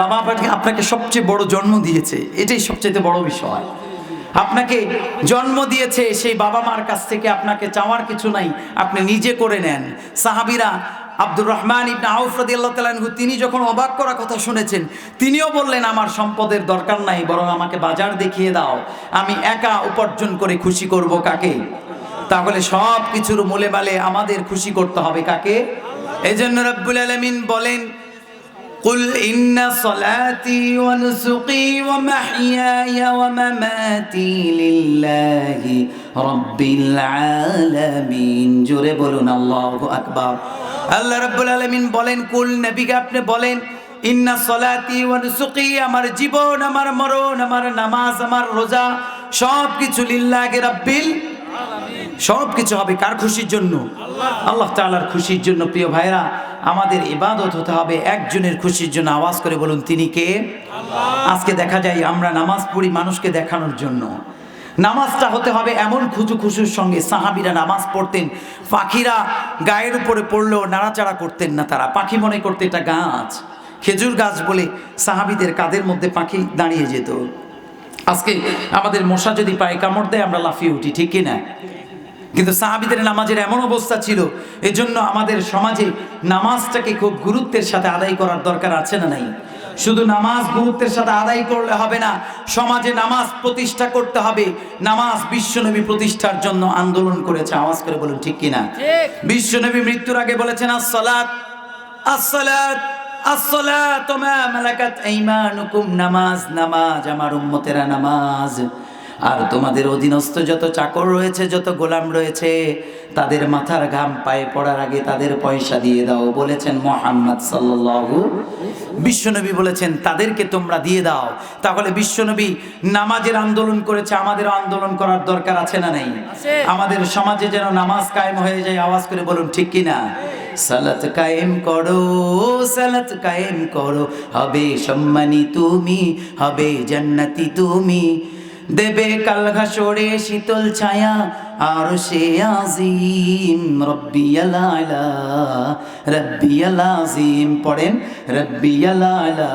বাবা আপনাকে সবচেয়ে বড় জন্ম দিয়েছে, এটাই সবচেয়ে বড় বিষয়। আপনাকে জন্ম দিয়েছে, সেই বাবা মার কাছ থেকে আপনাকে চাওয়ার কিছু নাই, আপনি নিজে করে নেন। সাহাবীরা আব্দুর রহমান ইবনে আউফ রাদিয়াল্লাহু তাআলা আনহু তিনি যখন অবাক করা কথা শুনেছেন, তিনিও বললেন আমার সম্পদের দরকার নাই, বরং আমাকে বাজার দেখিয়ে দাও, আমি একা উপার্জন করে খুশি করব কাকে? তাহলে সব কিছুর মূলে মালে আমাদের খুশি করতে হবে কাকে? এজন্য রব্বুল আলামিন বলেন, قل إن صلاتي ونسكي ومحياي ومماتي لله رب العالمين। জোরে বলুন আল্লাহু আকবার। আল্লাহ রাব্বুল আলামিন বলেন, কুল নবীকে আপনি বলেন, ইন্না সলাতি ওয়া নুসুকি, আমার জীবন, আমার মরণ, আমার নামাজ, আমার রোজা সব কিছু লিল্লাহি রাব্বিল আলামিন। সব কিছু হবে কার খুশির জন্য? আল্লাহ তাআলার খুশির জন্য। প্রিয় ভাইরা, আমাদের ইবাদত হতে হবে একজনের খুশির জন্য। আওয়াজ করে বলুন, তিনি কে? আল্লাহ। আজকে দেখা যায় আমরা নামাজ পড়ি মানুষকে দেখানোর জন্য। নামাজটা হতে হবে এমন খুশুর সঙ্গে। সাহাবীরা নামাজ পড়তেন, পাখিরা গায়ের উপরে পড়লেও নাড়াচাড়া করতেন না, তারা পাখি মনে করতে এটা গাছ, খেজুর গাছ বলে সাহাবীদের কাঁধের মধ্যে পাখি দাঁড়িয়ে যেত। আজকে আমাদের মশা যদি পায়ে কামড় দেয় আমরা লাফিয়ে উঠি, ঠিক কিনা? কিন্তু সাহাবীদের নামাজের এমন অবস্থা ছিল। এজন্য আমাদের সমাজে নামাজটাকে খুব গুরুত্বের সাথে আদায় করার দরকার আছে না নাই? শুধু নামাজ গুরুত্বের সাথে আদায় করলে হবে না, সমাজে নামাজ প্রতিষ্ঠা করতে হবে। নামাজ বিশ্বনবী প্রতিষ্ঠার জন্য আন্দোলন করেছে। আওয়াজ করে বলুন ঠিক কিনা? বিশ্বনবী মৃত্যুর আগে বলেছেন, আসসালাত আসসালাত আসসালাতু মা মালাকাত আইমানুকুম, নামাজ নামাজ, আমার উম্মতেরা নামাজ। আর তোমাদের অধীনস্থ যত চাকর রয়েছে, যত গোলাম রয়েছে, তাদের মাথার ঘাম পায়ে পড়ার আগে তাদের পয়সা দিয়ে দাও, বলেছেন মুহাম্মদ সাল্লাল্লাহু। বিশ্বনবী বলেছেন তাদেরকে তোমরা দিয়ে দাও। তাহলে বিশ্বনবী নামাজের আন্দোলন করেছে, আমাদেরও আন্দোলন করার দরকার আছে না নাই? আমাদের সমাজে যেন নামাজ কায়েম হয়ে যায়। আওয়াজ করে বলুন ঠিক কিনা? সালাত কায়েম করো, সালাত কায়েম করো, হবে সম্মানী তুমি, হবে জান্নাতি তুমি, দেবে কাল হাসরে শীতল ছায়া আর সে আজিম, রব্বিয়াল আলা রব্বিয়াল আজিম। পড়েন রব্বিয়াল আলা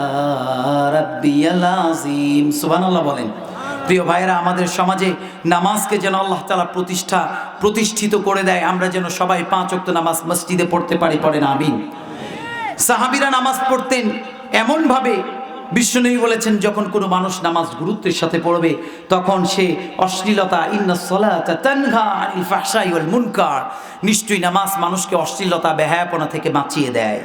রব্বিয়াল আজিম, সুবহানাল্লাহ বলেন। প্রিয় ভাইয়েরা, আমাদের সমাজে নামাজকে যেন আল্লাহ তাআলা প্রতিষ্ঠিত করে দেয়, আমরা যেন সবাই 5 ওয়াক্ত নামাজ মসজিদে পড়তে পারি। পড়েন আমিন। সাহাবীরা নামাজ পড়তেন এমন ভাবে, বিশ্বনবী বলেছেন যখন কোনো মানুষ নামাজ গুরুত্বের সাথে পড়বে তখন সে অশ্লীলতা, ইন্নাস সালাতা তানহা আনিল ফাহশাই ওয়াল মুনকার, নিশ্চয়ই নামাজ মানুষকে অশ্লীলতা, বেহায়াপনা থেকে বাঁচিয়ে দেয়।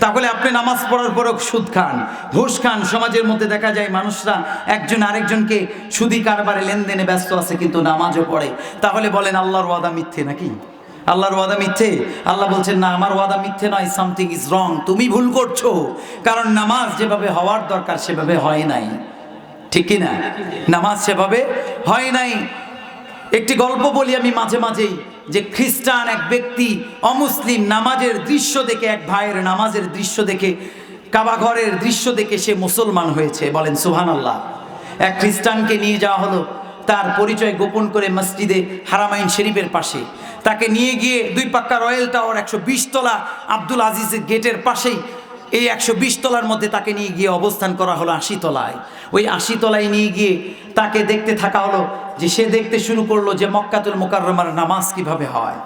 তাহলে আপনি নামাজ পড়ার পরও সুদ খান, ঘুষ খান। সমাজের মধ্যে দেখা যায় মানুষরা একজন আরেকজনকে সুদি কারবারে লেনদেনে ব্যস্ত আছে, কিন্তু নামাজও পড়ে। তাহলে বলেন আল্লাহর ওয়াদা মিথ্যে নাকি? আল্লাহর ওয়াদা মিথ্যে? আল্লাহ বলছেন না, আমার ওয়াদা মিথ্যে নয়, সামথিং ইজ রং, তুমি ভুল করছো। কারণ নামাজ যেভাবে হওয়ার দরকার সেভাবে হয় নাই, ঠিক কি না? নামাজ সেভাবে হয় নাই। একটি গল্প বলি আমি মাঝে মাঝেই, যে খ্রিস্টান এক ব্যক্তি অমুসলিম নামাজের দৃশ্য দেখে, এক ভাইয়ের নামাজের দৃশ্য দেখে, কাবা ঘরের দৃশ্য দেখে সে মুসলমান হয়েছে। বলেন সুবহানাল্লাহ। এক খ্রিস্টানকে নিয়ে যাওয়া হলো, তার পরিচয় গোপন করে মসজিদে হারামাইন শরীফের পাশে। তাকে নিয়ে গিয়ে 2 পাক্কা রয়্যাল টাওয়ার 120 তলা আব্দুল আজিজের গেটের পাশেই, এই 120 তলার মধ্যে তাকে নিয়ে গিয়ে অবস্থান করা হলো 80 তলায়। ওই 80 তলায় নিয়ে গিয়ে তাকে দেখতে থাকা হলো, যে সে দেখতে শুরু করলো যে মক্কাতুল মুকাররমার নামাজ কিভাবে হয়।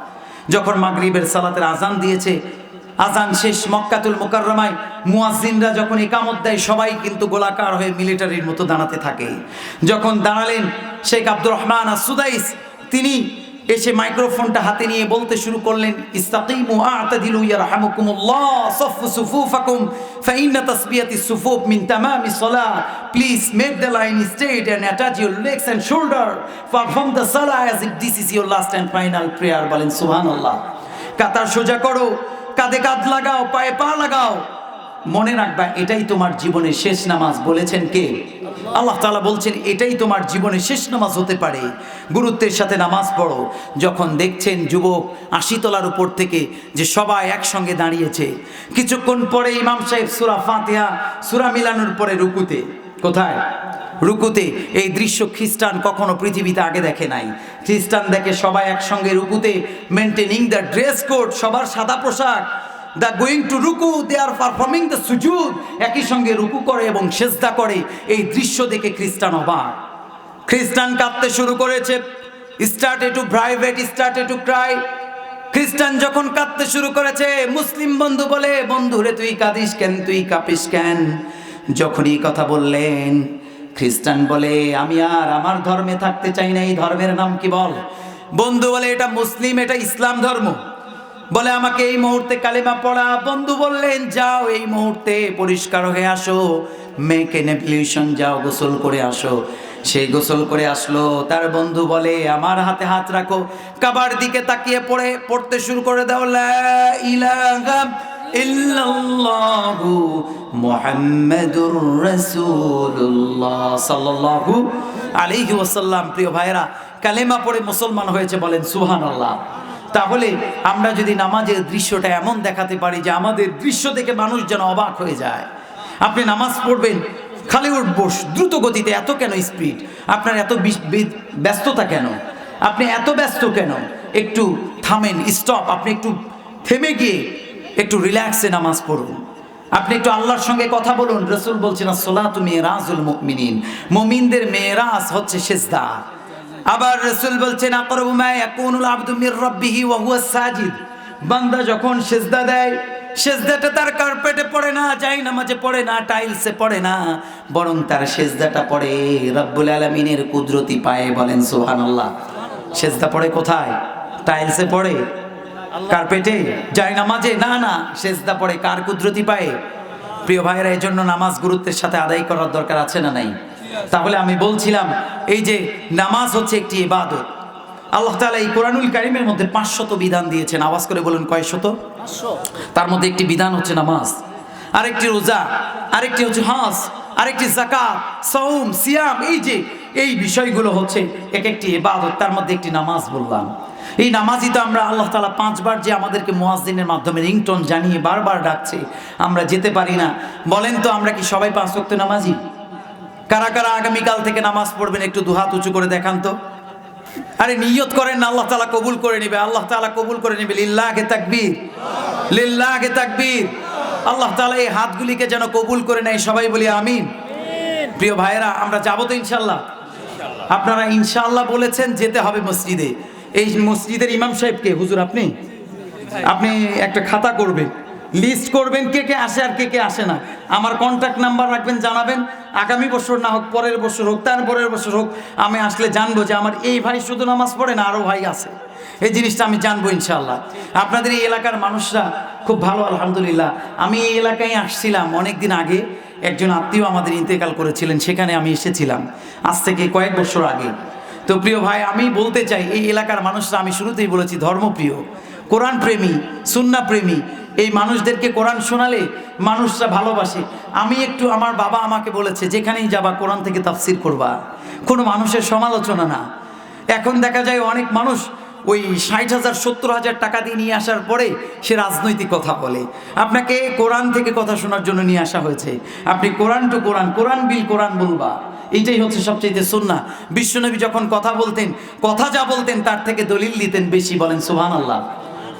যখন মাগরিবের সালাতের আজান দিয়েছে, আজান শেষ, মক্কাতুল মুকাররমায় মুয়াজ্জিনরা যখন ইকামত দেয় সবাই কিন্তু গোলাকার হয়ে মিলিটারির মতো দাঁড়াতে থাকে। যখন দাঁড়ালেন শেখ আব্দুর রহমান আস-সুদাইস, তিনি এসে মাইক্রোফোনটা হাতে নিয়ে বলতে শুরু করলেন, ইস্তাকিমু আ'তাদিলু ইয়ারহামুকুমুল্লাহ সাফফু সুফুফাকুম ফাইন্না তাসবিয়াতিস সুফুফ মিন তামামিস সালাহ, please make the line straight and attach your legs and shoulder, perform the salah as if this is your last and final prayer. বলেন সুবহানাল্লাহ। কাতার সোজা করো, কাঁধে কাঁধ লাগাও, পায়ে পা লাগাও, মনে রাখবা এটাই তোমার জীবনের শেষ নামাজ। বলেছেন কে? আল্লাহ তাআলা বলছেন এটাই তোমার জীবনের শেষ নামাজ হতে পারে, গুরুত্বের সাথে নামাজ পড়ো। যখন দেখছেন যুবক 80 তলার উপর থেকে যে সবাই একসঙ্গে দাঁড়িয়েছে, কিছুক্ষণ পরে ইমাম সাহেব সূরা ফাতিহা সূরা মিলানোর পরে রুকুতে, কোথায়? রুকুতে। এই দৃশ্য খ্রিস্টান কখনো পৃথিবীতে আগে দেখে নাই। খ্রিস্টান দেখে সবাই একসঙ্গে রুকুতে, মেনটেনিং দ্য ড্রেস কোড, সবার সাদা পোশাক, দা গোয়িং টু রুকু, দে আর পারফর্মিং দ্য সুজুদ, একই সঙ্গে রুকু করে এবং সেজদা করে। এই দৃশ্য দেখে খ্রিস্টান অবাক। খ্রিস্টান কাঁদতে শুরু করেছে, started to vibrate, started to cry. খ্রিস্টান যখন কাঁদতে শুরু করেছে, মুসলিম বন্ধু বলে, বন্ধু রে তুই কাঁদিস কেন, তুই কাঁপিস কেন? যখন এই কথা বললেন, খ্রিস্টান বলে আমি আর আমার ধর্মে থাকতে চাই না। এই ধর্মের নাম কি বল? বন্ধু বলে এটা মুসলিম, এটা ইসলাম ধর্ম। বলে আমাকে এই মুহূর্তে কালেমা পড়া। বন্ধু বললেন যাও এই মুহূর্তে পরিষ্কার হয়ে আসো, মেক এন অ্যাবলিউশন, যাও গোসল করে আসো। সেই গোসল করে আসলো। তার বন্ধু বলে আমার হাতে হাত রাখো, কাবার দিকে তাকিয়ে পড়তে শুরু করে দাও, লা ইলাহা ইল্লাল্লাহু মুহাম্মাদুর রাসূলুল্লাহ সাল্লাল্লাহু আলাইহি ওয়াসাল্লাম। প্রিয় ভাইরা, কালেমা পড়ে মুসলমান হয়েছে, বলেন সুবহানাল্লাহ। তাহলে আমরা যদি নামাজের দৃশ্যটা এমন দেখাতে পারি যে আমাদের দৃশ্য দেখে মানুষ যেন অবাক হয়ে যায়। আপনি নামাজ পড়বেন, খালি উঠবোস দ্রুত গতিতে, এত কেন স্পিড? আপনার এত ব্যস্ততা কেন? আপনি এত ব্যস্ত কেন? একটু থামেন, স্টপ। আপনি একটু থেমে গিয়ে একটু রিল্যাক্সে নামাজ পড়ুন। আপনি একটু আল্লাহর সঙ্গে কথা বলুন। রাসূল বলছেন আসসালাতু মিরাজুল মুমিনিন, মুমিনদের মেরাজ হচ্ছে সিজদা। আবার রাসূল বলছেন আকরাবু মা ইয়াকুনুল আবদু মির রাব্বিহি ওয়া হুয়া সাজিদ, বান্দা যখন সিজদা দেয়, সিজদাটা তার কার্পেটে পড়ে না, জায়নামাজে পড়ে না, টাইলসে পড়ে না, বরং তার সিজদাটা পড়ে রব্বুল আলামিনের কুদরতি পায়ে, বলেন সুবহানাল্লাহ। সিজদা পড়ে কোথায়? টাইলসে পড়ে, কার্পেটে, জায়নামাজে? না না, সিজদা পড়ে কার কুদরতি পায়ে? প্রিয় ভাইরা, এই জন্য নামাজ গুরুত্বের সাথে আদায় করার দরকার আছে না নাই? তাহলে আমি বলছিলাম এই যে নামাজ হচ্ছে একটি ইবাদত। আল্লাহ তাআলা এই কোরআনুল কারীমের মধ্যে 500 বিধান দিয়েছেন। আওয়াজ করে বলুন কয় শত? 500। তার মধ্যে একটি বিধান হচ্ছে নামাজ, আরেকটি রোজা, আরেকটি হচ্ছে হজ, আরেকটি যাকাত, সাওম, সিয়াম। এই বিষয়গুলো হচ্ছে এক একটি ইবাদত, তার মধ্যে একটি নামাজ বললাম। এই নামাজই তো আমরা আল্লাহ তাআলা 5 বার যে আমাদেরকে মুয়াজ্জিনের মাধ্যমে রিংটোন জানিয়ে বারবার ডাকছে, আমরা যেতে পারি না। বলেন তো আমরা কি সবাই 5 ওয়াক্ত নামাজি? কারা কারা আগামীকাল থেকে নামাজ পড়বেন একটু দুহাত উঁচু করে দেখান তো। আরে নিয়ত করেন না, আল্লাহ তাআলা কবুল করে নেবে, আল্লাহ তাআলা কবুল করে নেবে। লিল্লাহি তাকবীর, লিল্লাহি তাকবীর। আল্লাহ তাআলা এই হাতগুলিকে যেন কবুল করে নেয়, সবাই বলি আমিন। প্রিয় ভাইয়েরা, আমরা যাবো তো ইনশাআল্লাহ? আপনারা ইনশাআল্লাহ বলেছেন, যেতে হবে মসজিদে। এই মসজিদের ইমাম সাহেবকে, হুজুর আপনি একটা খাতা করবেন, লিস্ট করবেন কে কে আসে আর কে কে আসে না। আমার কন্ট্যাক্ট নাম্বার রাখবেন, জানাবেন। আগামী বছর না হোক, পরের বছর হোক, তার পরের বছর হোক, আমি আসলে জানবো যে আমার এই ভাই শুধু নামাজ পড়ে না, আরও ভাই আছে। এই জিনিসটা আমি জানবো ইনশাআল্লাহ। আপনাদের এই এলাকার মানুষরা খুব ভালো, আলহামদুলিল্লাহ। আমি এই এলাকায় আসছিলাম অনেক দিন আগে, একজন আত্মীয় আমাদের ইন্তেকাল করেছিলেন, সেখানে আমি এসেছিলাম আজ থেকে কয়েক বছর আগে। তো প্রিয় ভাই, আমি বলতে চাই এই এলাকার মানুষরা, আমি শুরুতেই বলেছি, ধর্মপ্রিয়, কোরআন প্রেমী, সুন্নাহ প্রেমী। এই মানুষদেরকে কোরআন শোনালে মানুষরা ভালোবাসে। আমি একটু, আমার বাবা আমাকে বলেছে যেখানেই যাবা কোরআন থেকে তাফসির করবা, কোনো মানুষের সমালোচনা না। এখন দেখা যায় অনেক মানুষ ওই 60,000 70,000 টাকা দিয়ে নিয়ে আসার পরে সে রাজনৈতিক কথা বলে। আপনাকে কোরআন থেকে কথা শোনার জন্য নিয়ে আসা হয়েছে। আপনি কোরআন টু কোরআন, কোরআন বিল কোরআন বলবা, এইটাই হচ্ছে সবচেয়ে সুন্নাহ। বিশ্বনবী যখন কথা বলতেন, কথা যা বলতেন তার থেকে দলিল দিতেন বেশি, বলেন সুবহানাল্লাহ।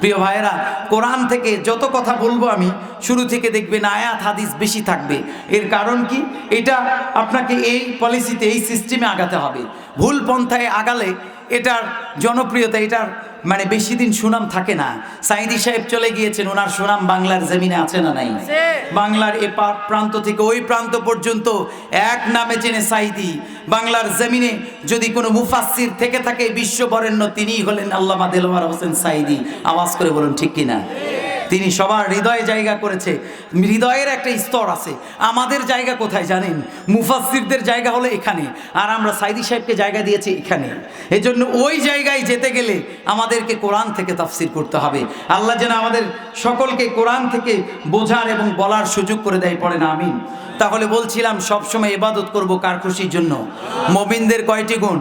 প্রিয় ভাইয়েরা, কোরআন থেকে যত কথা বলবো আমি, শুরু থেকে দেখবেন আয়াত হাদিস বেশি থাকবে। এর কারণ কি? এটা আপনাকে এই পলিসিতে, এই সিস্টেমে আগাতে হবে। ভুল পন্থায় আগালে এটার জনপ্রিয়তা, এটার মানে বেশি দিন সুনাম থাকে না। সাইদি সাহেব চলে গিয়েছেন, ওনার সুনাম বাংলার জমিনে আছে না নাই? বাংলার এ প্রান্ত থেকে ওই প্রান্ত পর্যন্ত এক নামে চেনে সাইদি। বাংলার জমিনে যদি কোনো মুফাসসির থেকে থাকে বিশ্ববরেণ্য, তিনিই হলেন আল্লামা দেলোয়ার হোসেন সাইদি। আওয়াজ করে বলুন ঠিক কিনা? তিনি সবার হৃদয়ে জায়গা করেছে। হৃদয়ের একটা স্তর আছে। আমাদের জায়গা কোথায় জানেন? মুফাসসিরদের জায়গা হলো এখানে, আর আমরা সাইদি সাহেবকে জায়গা দিয়েছি এখানে। এজন্য ওই জায়গায় যেতে গেলে আমাদেরকে কোরআন থেকে তাফসির করতে হবে। আল্লাহ যেন আমাদের সকলকে কোরআন থেকে বোঝার এবং বলার সুযোগ করে দেয়, পড়ে না আমিন। তাহলে বলছিলাম সবসময় ইবাদত করব কার খুশির জন্য? মুমিনদের কয়টি গুণ?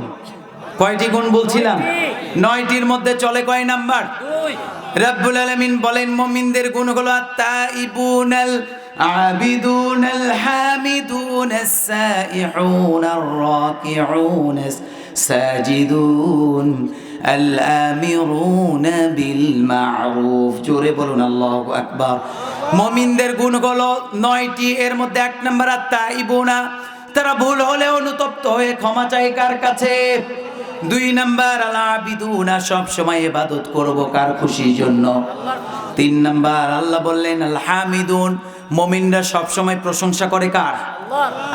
কয়টি গুণ বলছিলাম? 9টির মধ্যে চলে কয় নাম্বার? রব্বুল আলামিন বলেন মুমিনদের গুণ হলো আত-তাইবুনাল আবিদুনাল হামিদুনাস সাইহুনার রাকিউনাস সাজিদুন আল আমিরুনা বিল মারুফ। জোরে বলুন আল্লাহু আকবার। মুমিনদের গুণগুলো 9টি, এর মধ্যে 1 নম্বর আত-তাইবুনা, তারা ভুল হলে অনুতপ্ত হয়ে ক্ষমা চায় কার কাছে? 2 নম্বর আল-আবিদুনা, সব সময় ইবাদত করব কার খুশির জন্য? 3 নম্বর আল্লাহ বললেন আল হামিদুন, মুমিনরা সব সময় প্রশংসা করে কার?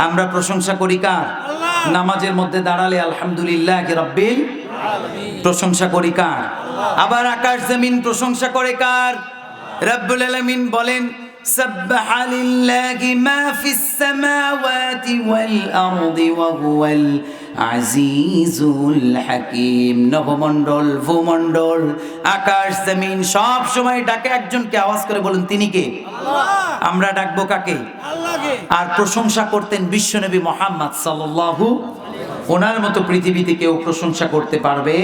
আমরা প্রশংসা করি কার? নামাজের মধ্যে দাঁড়ালে আলহামদুলিল্লাহি রাব্বিল আলামিন, প্রশংসা করি কার? আবার আকাশ জমিন প্রশংসা করে কার? রব্বুল আলামিন বলেন সাব্বাহা লিল্লাহি মা ফিস সামাওয়াতি ওয়াল আরদি ওয়া হুয়াল আজিজুল হাকিম। নবমণ্ডল, ভূমণ্ডল, আকাশ জমিন সব সময় ডাকে একজনকে, আওয়াজ করে বলুন তিনি কে? আল্লাহ। আমরা ডাকবো কাকে? আল্লাহকে। আর প্রশংসা করতেন বিশ্বনবী মুহাম্মদ সাল্লাল্লাহু, ওনার মতো পৃথিবীতে কেউ প্রশংসা করতে পারবে?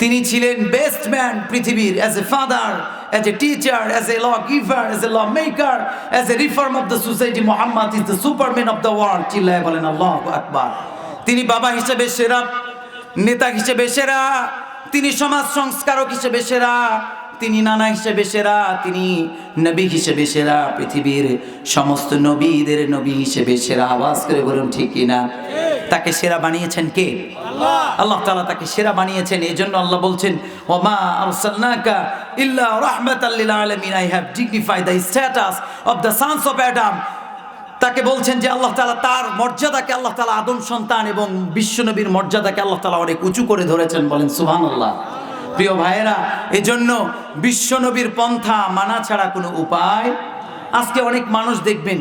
তিনি ছিলেন বেস্ট ম্যান পৃথিবীর, as a father, as a teacher, as a lawgiver, as a lawmaker, as a reform of the society. Muhammad is the superman of the world. চিল্লায় বলেন আল্লাহু আকবার। তিনি বাবা হিসেবে সেরা, নেতা হিসেবে সেরা, তিনি সমাজ সংস্কারক হিসেবে সেরা, তিনি নানা হিসেবে সেরা, তিনি নবী হিসেবে সেরা, পৃথিবীর সমস্ত নবীদের নবী হিসেবে সেরা। আওয়াজ করে বলুন ঠিক কিনা? তাকে সেরা বানিয়েছেন কে? আল্লাহ তাআলা তাকে সেরা বানিয়েছেন। এই জন্য আল্লাহ বলছেন ওমা আরসালনাকা ইল্লা রাহমাতাল লিল আলামিন, I have dignified the status of the sons of Adam. তাকে বলছেন যে আল্লাহ তাআলা তার মর্যাদাকে, আল্লাহ তাআলা আদম সন্তান এবং বিশ্বনবীর মর্যাদাকে আল্লাহ তাআলা অনেক উঁচু করে ধরেছেন। বলেন সুবহানাল্লাহ। প্রিয় ভাইয়েরা, এজন্য বিশ্বনবীর পন্থা মানা ছাড়া কোনো উপায়। আজকে অনেক মানুষ দেখবেন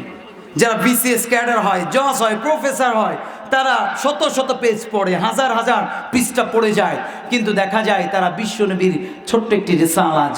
যারা বিসিএস ক্যাডার হয়, জজ হয়, প্রফেসর হয়, তারা শত শত পেজ পড়ে, হাজার হাজার পৃষ্ঠা পড়ে যায়, কিন্তু দেখা যায় তারা বিশ্বনবীর ছোট্ট একটি রিসালা